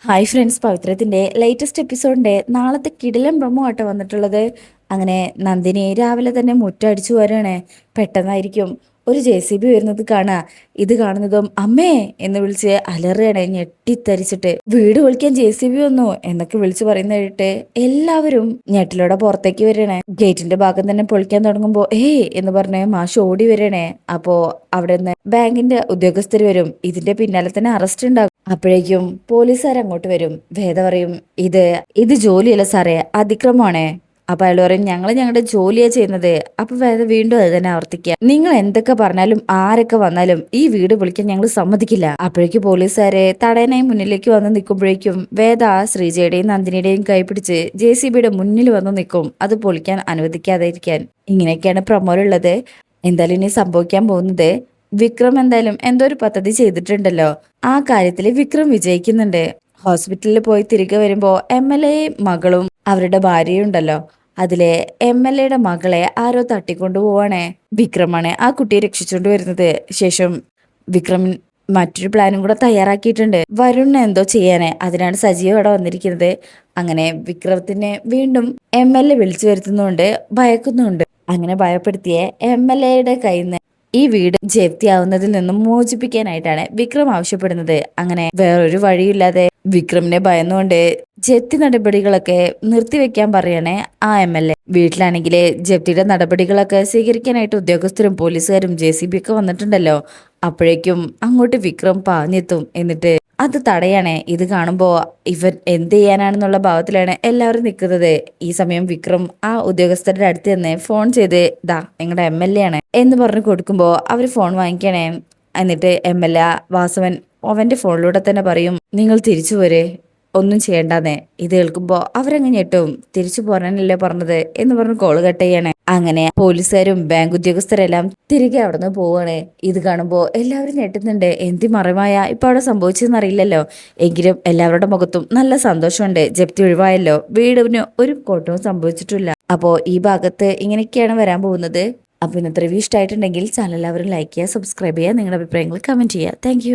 Hi friends, പവിത്രത്തിൻ്റെ latest എപ്പിസോഡിൻ്റെ നാളത്തെ കിടിലൻ promo ആട്ടോ വന്നിട്ടുള്ളത്. അങ്ങനെ നന്ദിനി രാവിലെ തന്നെ മുറ്റടിച്ചു വരികയാണ്. പെട്ടെന്നായിരിക്കും ഒരു JCB വരുന്നത് കാണുക. ഇത് കാണുന്നതും അമ്മേ എന്ന് വിളിച്ച് അലറുകയാണ്, ഞെട്ടിത്തരിച്ചിട്ട്. വീട് വിളിക്കാൻ JCB വന്നു എന്നൊക്കെ വിളിച്ചു പറയുന്ന കേട്ട് എല്ലാവരും ഞെട്ടിലൂടെ പുറത്തേക്ക് വരണേ. ഗേറ്റിന്റെ ഭാഗം തന്നെ പൊളിക്കാൻ തുടങ്ങുമ്പോൾ എന്ന് പറഞ്ഞ് മാഷ് ഓടി വരണേ. അപ്പോ അവിടെ നിന്ന് ബാങ്കിന്റെ ഉദ്യോഗസ്ഥർ വരും. ഇതിന്റെ പിന്നാലെ തന്നെ അറസ്റ്റ് ഉണ്ടാകും. അപ്പോഴേക്കും പോലീസുകാർ അങ്ങോട്ട് വരും. വേദ പറയും, ഇത് ജോലിയല്ല സാറേ, അതിക്രമമാണേ. അപ്പൊ അയാൾ പറയും, ഞങ്ങളുടെ ജോലിയാ ചെയ്യുന്നത്. അപ്പൊ വേദ വീണ്ടും അത് തന്നെ ആവർത്തിക്കുക, നിങ്ങൾ എന്തൊക്കെ പറഞ്ഞാലും ആരൊക്കെ വന്നാലും ഈ വീട് വിളിക്കാൻ ഞങ്ങൾ സമ്മതിക്കില്ല. അപ്പോഴേക്കും പോലീസുകാരെ തടയനായി മുന്നിലേക്ക് വന്ന് നിൽക്കുമ്പോഴേക്കും വേദ ശ്രീജയുടെയും നന്ദിനിയുടെയും കൈ പിടിച്ച് JCBയുടെ മുന്നിൽ വന്ന് നിൽക്കും, അത് പൊളിക്കാൻ അനുവദിക്കാതിരിക്കാൻ. ഇങ്ങനെയൊക്കെയാണ് പ്രൊമോയിലുള്ളത്. എന്തായാലും ഇനി സംഭവിക്കാൻ പോകുന്നത്, വിക്രം എന്തായാലും എന്തോ ഒരു പദ്ധതി ചെയ്തിട്ടുണ്ടല്ലോ. ആ കാര്യത്തിൽ വിക്രം വിജയിക്കുന്നുണ്ട്. ഹോസ്പിറ്റലിൽ പോയി തിരികെ വരുമ്പോ MLA മകളും അവരുടെ ഭാര്യയും ഉണ്ടല്ലോ, അതിലെ MLAയുടെ മകളെ ആരോ തട്ടിക്കൊണ്ടുപോവാണേ. വിക്രമാണ് ആ കുട്ടിയെ രക്ഷിച്ചുകൊണ്ട് വരുന്നത്. ശേഷം വിക്രം മറ്റൊരു പ്ലാനും കൂടെ തയ്യാറാക്കിയിട്ടുണ്ട്, വരുണിനെ എന്തോ ചെയ്യാനേ. അതിനാണ് സജീവ് അവിടെ വന്നിരിക്കുന്നത്. അങ്ങനെ വിക്രത്തിനെ വീണ്ടും MLA വിളിച്ചു വരുത്തുന്നുണ്ട്, ഭയക്കുന്നുണ്ട്. അങ്ങനെ ഭയപ്പെടുത്തിയ MLAയുടെ കയ്യിൽ നിന്ന് ഈ വീട് ജപ്തിയാവുന്നതിൽ നിന്നും മോചിപ്പിക്കാനായിട്ടാണ് വിക്രം ആവശ്യപ്പെടുന്നത്. അങ്ങനെ വേറൊരു വഴിയില്ലാതെ വിക്രമിനെ ഭയന്നുകൊണ്ട് ജപ്തി നടപടികളൊക്കെ നിർത്തിവെക്കാൻ പറയണേ ആ MLA. വീട്ടിലാണെങ്കില് ജപ്തിയുടെ നടപടികളൊക്കെ സ്വീകരിക്കാനായിട്ട് ഉദ്യോഗസ്ഥരും പോലീസുകാരും JCB ഒക്കെ വന്നിട്ടുണ്ടല്ലോ. അപ്പോഴേക്കും അങ്ങോട്ട് വിക്രം പാഞ്ഞെത്തും. എന്നിട്ട് അത് തടയാണേ. ഇത് കാണുമ്പോ ഇവൻ എന്ത് ചെയ്യാനാണെന്നുള്ള ഭാവത്തിലാണ് എല്ലാവരും നിൽക്കുന്നത്. ഈ സമയം വിക്രം ആ ഉദ്യോഗസ്ഥരുടെ അടുത്ത് തന്നെ ഫോൺ ചെയ്ത്, നിങ്ങളുടെ MLA ആണ് എന്ന് പറഞ്ഞു കൊടുക്കുമ്പോ അവര് ഫോൺ വാങ്ങിക്കണേ. എന്നിട്ട് MLA വാസവൻ അവന്റെ ഫോണിലൂടെ തന്നെ പറയും, നിങ്ങൾ തിരിച്ചു പോരെ, ഒന്നും ചെയ്യണ്ടെന്നേ. ഇത് കേൾക്കുമ്പോ അവരങ്ങ് ഞെട്ടും. തിരിച്ചു പോരാനല്ലേ പറഞ്ഞത് എന്ന് പറഞ്ഞ് കോള് കട്ട് ചെയ്യണേ. അങ്ങനെ പോലീസുകാരും ബാങ്ക് ഉദ്യോഗസ്ഥരെല്ലാം തിരികെ അവിടെ നിന്ന് പോവാണ്. ഇത് കാണുമ്പോ എല്ലാവരും ഞെട്ടുന്നുണ്ട്. എന്തി മറിമായ ഇപ്പൊ അവിടെ സംഭവിച്ചെന്ന് അറിയില്ലല്ലോ. എങ്കിലും എല്ലാവരുടെ മുഖത്തും നല്ല സന്തോഷമുണ്ട്. ജപ്തി ഒഴിവായല്ലോ, വീടിന് ഒരു കോട്ടവും സംഭവിച്ചിട്ടില്ല. അപ്പോ ഈ ഭാഗത്ത് ഇങ്ങനെയൊക്കെയാണ് വരാൻ പോകുന്നത്. അപ്പൊ ഇന്നത്തെ റിവ്യൂ ഇഷ്ടമായിട്ടുണ്ടെങ്കിൽ ചാനൽ എല്ലാവരും ലൈക്ക് ചെയ്യുക, സബ്സ്ക്രൈബ് ചെയ്യുക, നിങ്ങളുടെ അഭിപ്രായങ്ങൾ കമന്റ് ചെയ്യുക. താങ്ക്